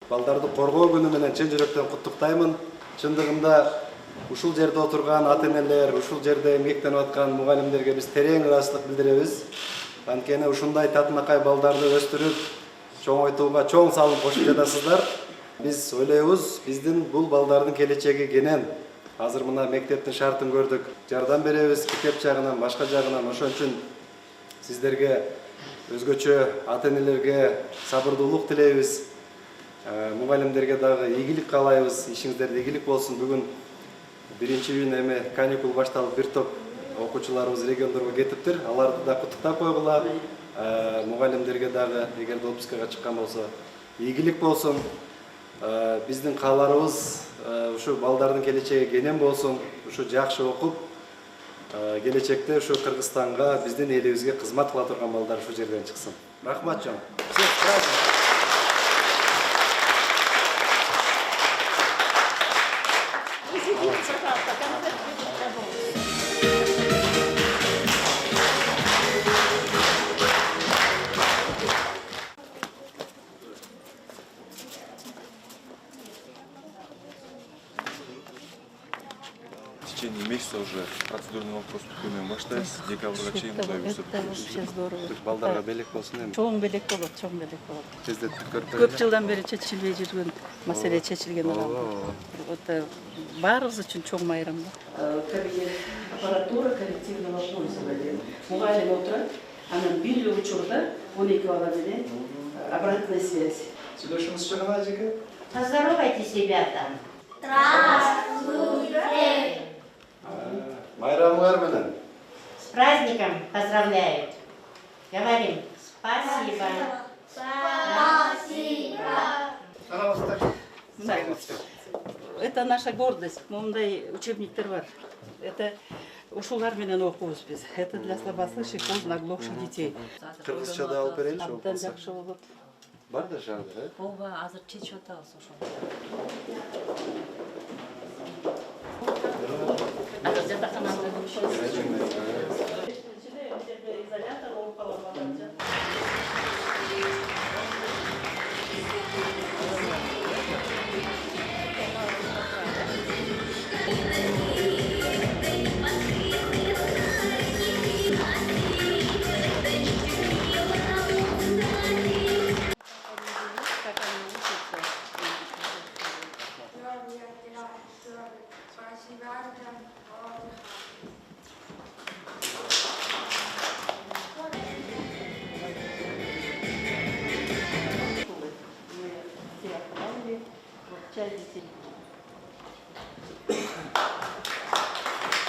балдарды коргоо күнү менен чын жүрөктөн куттуктаймын. Чындыгында ушул жерде отурган ата-энелер, ушул жерде эмгектенип аткан мугалимдерге биз терең ыраазычылык билдиребиз. Анткени ушундай татынакай балдарды өстүрүп, чоңойтууга чоң салым кошуп жатасыздар. Биз ойлойбуз, биздин бул балдардын келечеги кенен. Азыр мына мектептин шартын көрдүк, жардам беребиз, китеп жагынан, башка жагынан. Ошон үчүн сиздерге өзгөчө ата-энелерге сабырдуулук тилейбиз. Мугалимдерге дагы ийгилик каалайбыз, ишиңиздерде ийгилик болсун. Бүгүн биринчи июнь эми каникул башталып, бир топ окуучуларыбыз региондорго кетиптир. Аларды да куттуктап койгула. Мугалимдерге дагы эгерде отпускага чыккан болсо ийгилик болсун. Биздин кааларыбыз ушу балдардын келечеги кенен болсун, ушу жакшы окуп, келечекте ушу Кыргызстанга, биздин элибизге кызмат кыла турган балдар ушу жерден чыксын. Рахмат жон. В течение месяца уже процедурный вопрос менен баштайбыз. Декабрга чейин Кудай буйрса. Вообще здорово. Балдарга белек болсун эми. Чоң белек болот, чоң белек болот. Тездетип көрүп Көп жылдан бери чечилбей жүргөн маселе чечилген анан. Баарыбыз үчүн чоң майрам. Аппаратура коллективного пользования. Мугалим отурат, анан бир учурда 12 бала менен обратная связь. Сүйлөшүңүз чыгына ажеке? Поздоровайтесь, ребята. Здравствуйте! Майрамыңар менен. С праздником поздравляют. Говорим спасибо. Спасибо! Это наша гордость. Мындай учебниктер бар. Это ушулар менен окуубуз биз. Это для слабослышащих, позднооглохших детей. Кыргызча да алып берейинчи. Абдан жакшы болот. Бар да шаарда, э? Ооба, азыр чечип атабыз ошол. Азыр жатаканада чай детей.